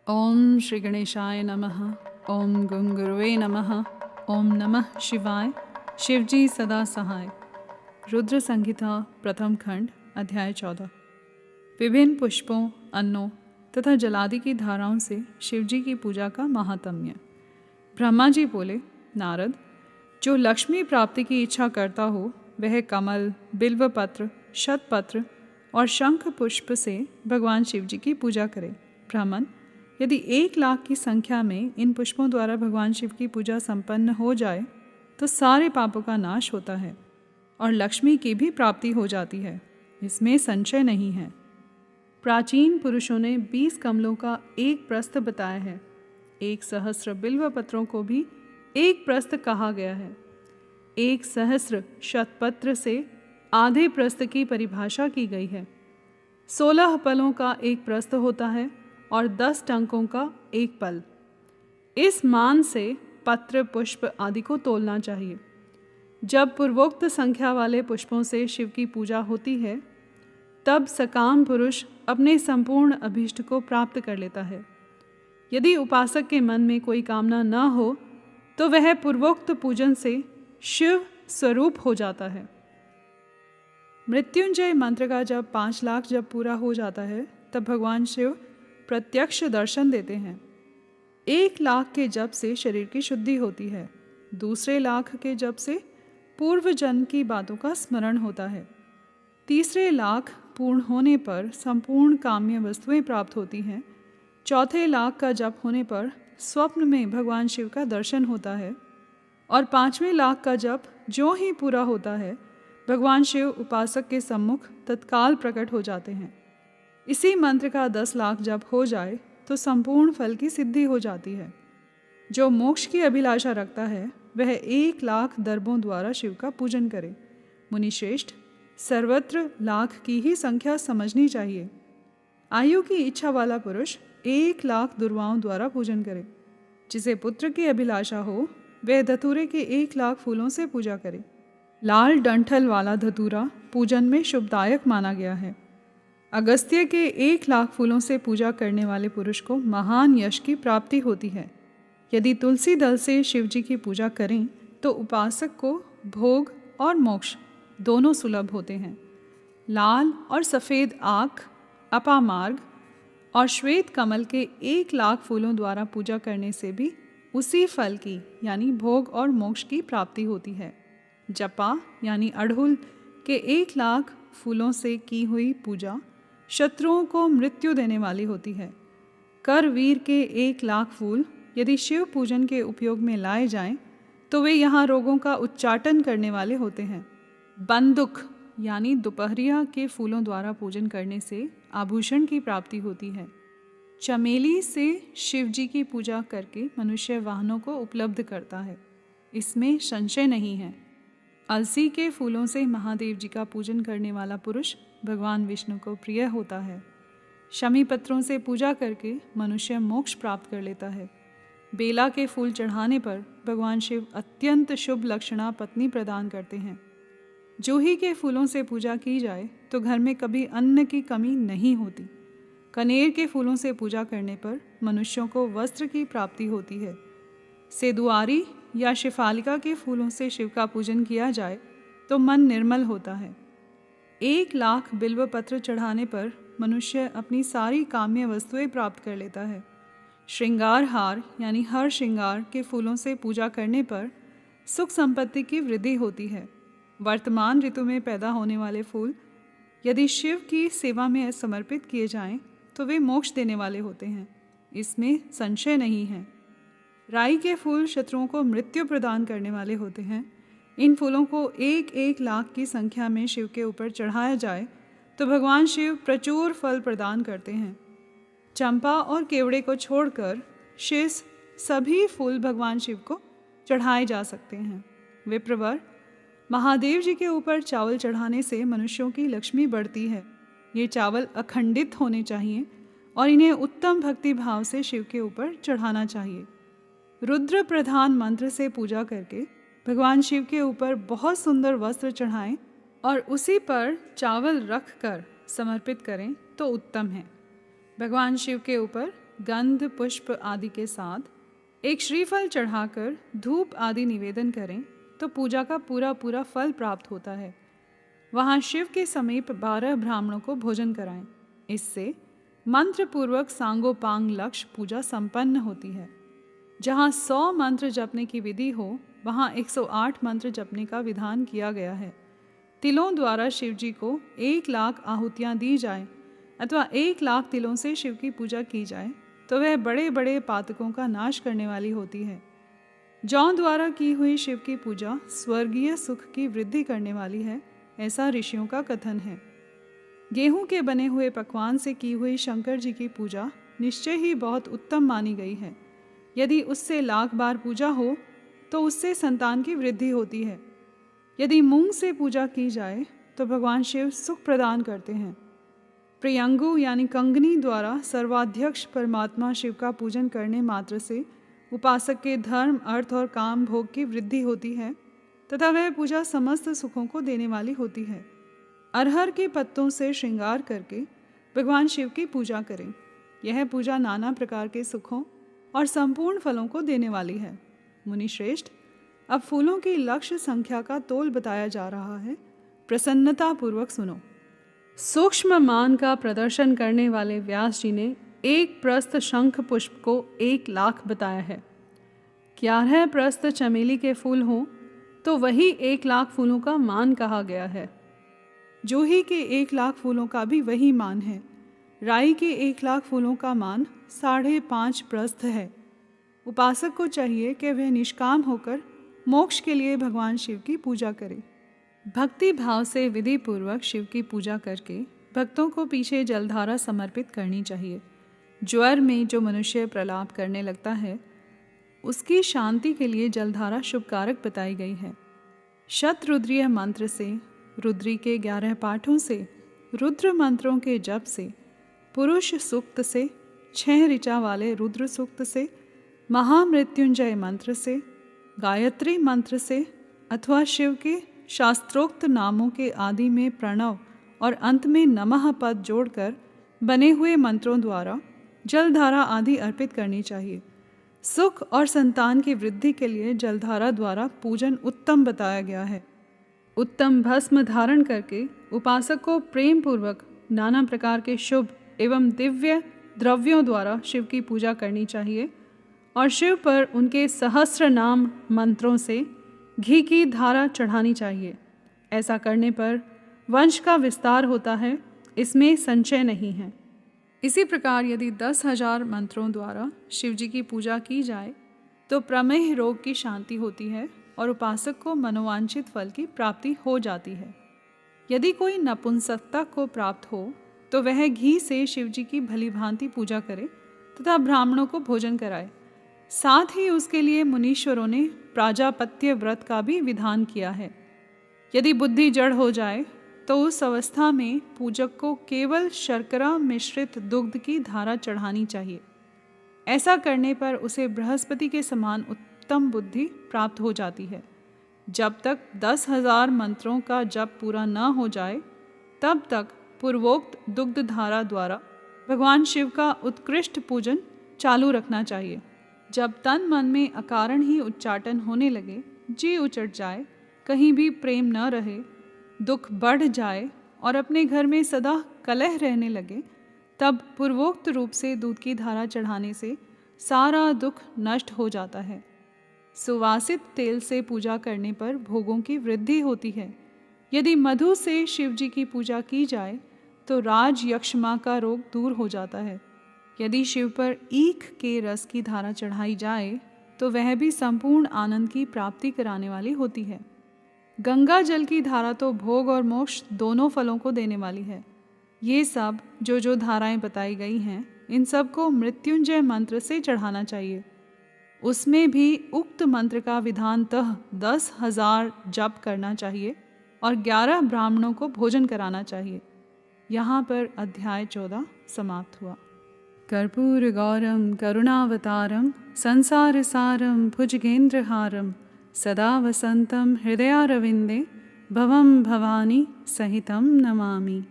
ओम श्री गणेशाय नमः। ओम गं गुरुवे नमः। ओम नमः शिवाय। शिवजी सदा सहाय। रुद्र संहिता प्रथम खंड अध्याय 14। विभिन्न पुष्पों, अन्नों तथा जलादि की धाराओं से शिवजी की पूजा का महात्म्य। ब्रह्मा जी बोले, नारद, जो लक्ष्मी प्राप्ति की इच्छा करता हो वह कमल, बिल्वपत्र, शतपत्र और शंख पुष्प से भगवान शिवजी की पूजा करे। ब्राह्मण, यदि 1,00,000 की संख्या में इन पुष्पों द्वारा भगवान शिव की पूजा संपन्न हो जाए तो सारे पापों का नाश होता है और लक्ष्मी की भी प्राप्ति हो जाती है, इसमें संशय नहीं है। प्राचीन पुरुषों ने 20 कमलों का एक प्रस्थ बताया है। 1,000 बिल्व पत्रों को भी एक प्रस्थ कहा गया है। 1,000 शतपत्र से आधे प्रस्थ की परिभाषा की गई है। 16 पलों का एक प्रस्थ होता है और 10 टंकों का एक पल। इस मान से पत्र, पुष्प आदि को तोलना चाहिए। जब पूर्वोक्त संख्या वाले पुष्पों से शिव की पूजा होती है तब सकाम पुरुष अपने संपूर्ण अभीष्ट को प्राप्त कर लेता है। यदि उपासक के मन में कोई कामना न हो तो वह पूर्वोक्त पूजन से शिव स्वरूप हो जाता है। मृत्युंजय मंत्र का जब 5,00,000 जब पूरा हो जाता है तब भगवान शिव प्रत्यक्ष दर्शन देते हैं। 1,00,000 के जप से शरीर की शुद्धि होती है। दूसरे लाख के जप से पूर्व जन्म की बातों का स्मरण होता है। तीसरे लाख पूर्ण होने पर संपूर्ण काम्य वस्तुएं प्राप्त होती हैं। चौथे लाख का जप होने पर स्वप्न में भगवान शिव का दर्शन होता है और 5वें लाख का जप जो ही पूरा होता है भगवान शिव उपासक के सम्मुख तत्काल प्रकट हो जाते हैं। इसी मंत्र का 10,00,000 जप हो जाए तो संपूर्ण फल की सिद्धि हो जाती है। जो मोक्ष की अभिलाषा रखता है वह 1,00,000 दर्भों द्वारा शिव का पूजन करे। मुनिश्रेष्ठ, सर्वत्र लाख की ही संख्या समझनी चाहिए। आयु की इच्छा वाला पुरुष 1,00,000 दुर्वाओं द्वारा पूजन करे। जिसे पुत्र की अभिलाषा हो वह धतूरे के 1,00,000 फूलों से पूजा करे। लाल डंठल वाला धतूरा पूजन में शुभदायक माना गया है। अगस्त्य के 1,00,000 फूलों से पूजा करने वाले पुरुष को महान यश की प्राप्ति होती है। यदि तुलसी दल से शिवजी की पूजा करें तो उपासक को भोग और मोक्ष दोनों सुलभ होते हैं। लाल और सफ़ेद आँख, अपामार्ग और श्वेत कमल के 1,00,000 फूलों द्वारा पूजा करने से भी उसी फल की यानी भोग और मोक्ष की प्राप्ति होती है। जपा यानी अड़हुल के 1,00,000 फूलों से की हुई पूजा शत्रुओं को मृत्यु देने वाली होती है। करवीर के 1,00,000 फूल यदि शिव पूजन के उपयोग में लाए जाएं तो वे यहाँ रोगों का उच्चाटन करने वाले होते हैं। बंदुक यानी दोपहरिया के फूलों द्वारा पूजन करने से आभूषण की प्राप्ति होती है। चमेली से शिव जी की पूजा करके मनुष्य वाहनों को उपलब्ध करता है, इसमें संशय नहीं है। अलसी के फूलों से महादेव जी का पूजन करने वाला पुरुष भगवान विष्णु को प्रिय होता है। शमी पत्रों से पूजा करके मनुष्य मोक्ष प्राप्त कर लेता है। बेला के फूल चढ़ाने पर भगवान शिव अत्यंत शुभ लक्षणा पत्नी प्रदान करते हैं। जूही के फूलों से पूजा की जाए तो घर में कभी अन्न की कमी नहीं होती। कनेर के फूलों से पूजा करने पर मनुष्यों को वस्त्र की प्राप्ति होती है। सेदुआरी या शिफालिका के फूलों से शिव का पूजन किया जाए तो मन निर्मल होता है। 1,00,000 बिल्व पत्र चढ़ाने पर मनुष्य अपनी सारी काम्य वस्तुएं प्राप्त कर लेता है। श्रृंगार हार यानी हर श्रृंगार के फूलों से पूजा करने पर सुख संपत्ति की वृद्धि होती है। वर्तमान ऋतु में पैदा होने वाले फूल यदि शिव की सेवा में समर्पित किए जाएं तो वे मोक्ष देने वाले होते हैं, इसमें संशय नहीं है। राई के फूल शत्रुओं को मृत्यु प्रदान करने वाले होते हैं। इन फूलों को 1,00,000 की संख्या में शिव के ऊपर चढ़ाया जाए तो भगवान शिव प्रचुर फल प्रदान करते हैं। चंपा और केवड़े को छोड़कर शेष सभी फूल भगवान शिव को चढ़ाए जा सकते हैं। विप्रवर, महादेव जी के ऊपर चावल चढ़ाने से मनुष्यों की लक्ष्मी बढ़ती है। ये चावल अखंडित होने चाहिए और इन्हें उत्तम भक्ति भाव से शिव के ऊपर चढ़ाना चाहिए। रुद्र प्रधान मंत्र से पूजा करके भगवान शिव के ऊपर बहुत सुंदर वस्त्र चढ़ाएं और उसी पर चावल रख कर समर्पित करें तो उत्तम है। भगवान शिव के ऊपर गंध पुष्प आदि के साथ एक श्रीफल चढ़ाकर धूप आदि निवेदन करें तो पूजा का पूरा पूरा फल प्राप्त होता है। वहाँ शिव के समीप 12 ब्राह्मणों को भोजन कराएं। इससे मंत्रपूर्वक सांगोपांग लक्ष्य पूजा संपन्न होती है। जहाँ 100 मंत्र जपने की विधि हो, वहाँ 108 मंत्र जपने का विधान किया गया है। तिलों द्वारा शिव जी को 1 लाख आहुतियाँ दी जाए अथवा 1 लाख तिलों से शिव की पूजा की जाए तो वह बड़े बड़े पातकों का नाश करने वाली होती है। जौ द्वारा की हुई शिव की पूजा स्वर्गीय सुख की वृद्धि करने वाली है, ऐसा ऋषियों का कथन है। गेहूं के बने हुए पकवान से की हुई शंकर जी की पूजा निश्चय ही बहुत उत्तम मानी गई है। यदि उससे 1,00,000 बार पूजा हो तो उससे संतान की वृद्धि होती है। यदि मूंग से पूजा की जाए तो भगवान शिव सुख प्रदान करते हैं। प्रियंगु यानी कंगनी द्वारा सर्वाध्यक्ष परमात्मा शिव का पूजन करने मात्र से उपासक के धर्म, अर्थ और काम भोग की वृद्धि होती है तथा वह पूजा समस्त सुखों को देने वाली होती है। अरहर के पत्तों से श्रृंगार करके भगवान शिव की पूजा करें। यह पूजा नाना प्रकार के सुखों और संपूर्ण फलों को देने वाली है। मुनि श्रेष्ठ, अब फूलों की लक्ष्य संख्या का तोल बताया जा रहा है, प्रसन्नता पूर्वक सुनो। सूक्ष्म मान का प्रदर्शन करने वाले व्यास जी ने एक प्रस्थ शंख पुष्प को 1 लाख बताया है। 11 प्रस्थ चमेली के फूल हों तो वही 1 लाख फूलों का मान कहा गया है। जूही के 1 लाख फूलों का भी वही मान है। राई के 1 लाख फूलों का मान 5.5 प्रस्थ है। उपासक को चाहिए कि वह निष्काम होकर मोक्ष के लिए भगवान शिव की पूजा करे। भक्ति भाव से विधि पूर्वक शिव की पूजा करके भक्तों को पीछे जलधारा समर्पित करनी चाहिए। ज्वर में जो मनुष्य प्रलाप करने लगता है उसकी शांति के लिए जलधारा शुभकारक बताई गई है। शतरुद्रीय मंत्र से, रुद्री के 11 पाठों से, रुद्र मंत्रों के जप से, पुरुष सूक्त से, 6 ऋचा वाले रुद्र सूक्त से, महामृत्युंजय मंत्र से, गायत्री मंत्र से अथवा शिव के शास्त्रोक्त नामों के आदि में प्रणव और अंत में नमः पद जोड़कर बने हुए मंत्रों द्वारा जलधारा आदि अर्पित करनी चाहिए। सुख और संतान की वृद्धि के लिए जलधारा द्वारा पूजन उत्तम बताया गया है। उत्तम भस्म धारण करके उपासक को प्रेम पूर्वक नाना प्रकार के शुभ एवं दिव्य द्रव्यों द्वारा शिव की पूजा करनी चाहिए और शिव पर उनके सहस्र नाम मंत्रों से घी की धारा चढ़ानी चाहिए। ऐसा करने पर वंश का विस्तार होता है, इसमें संशय नहीं है। इसी प्रकार यदि 10,000 मंत्रों द्वारा शिव जी की पूजा की जाए तो प्रमेह रोग की शांति होती है और उपासक को मनोवांछित फल की प्राप्ति हो जाती है। यदि कोई नपुंसकता को प्राप्त हो तो वह घी से शिव जी की भली भांति पूजा करे तथा ब्राह्मणों को भोजन कराए। साथ ही उसके लिए मुनीश्वरों ने प्राजापत्य व्रत का भी विधान किया है। यदि बुद्धि जड़ हो जाए तो उस अवस्था में पूजक को केवल शर्करा मिश्रित दुग्ध की धारा चढ़ानी चाहिए। ऐसा करने पर उसे बृहस्पति के समान उत्तम बुद्धि प्राप्त हो जाती है। जब तक 10,000 मंत्रों का जप पूरा न हो जाए तब तक पूर्वोक्त दुग्ध धारा द्वारा भगवान शिव का उत्कृष्ट पूजन चालू रखना चाहिए। जब तन मन में अकारण ही उच्चाटन होने लगे, जी उचट जाए, कहीं भी प्रेम न रहे, दुख बढ़ जाए और अपने घर में सदा कलह रहने लगे, तब पूर्वोक्त रूप से दूध की धारा चढ़ाने से सारा दुख नष्ट हो जाता है। सुवासित तेल से पूजा करने पर भोगों की वृद्धि होती है। यदि मधु से शिव जी की पूजा की जाए तो राज यक्षमा का रोग दूर हो जाता है। यदि शिव पर ईख के रस की धारा चढ़ाई जाए तो वह भी संपूर्ण आनंद की प्राप्ति कराने वाली होती है। गंगा जल की धारा तो भोग और मोक्ष दोनों फलों को देने वाली है। ये सब जो धाराएं बताई गई हैं, इन सब को मृत्युंजय मंत्र से चढ़ाना चाहिए। उसमें भी उक्त मंत्र का विधानतः 10,000 जप करना चाहिए और 11 ब्राह्मणों को भोजन कराना चाहिए। यहाँ पर अध्याय 14 समाप्त हुआ। कर्पूर गौरम करुणावतारम संसार सारम भुजगेंद्रहारम सदा वसंतम हृदयारविंदे भवम भवानी सहितं नमामि।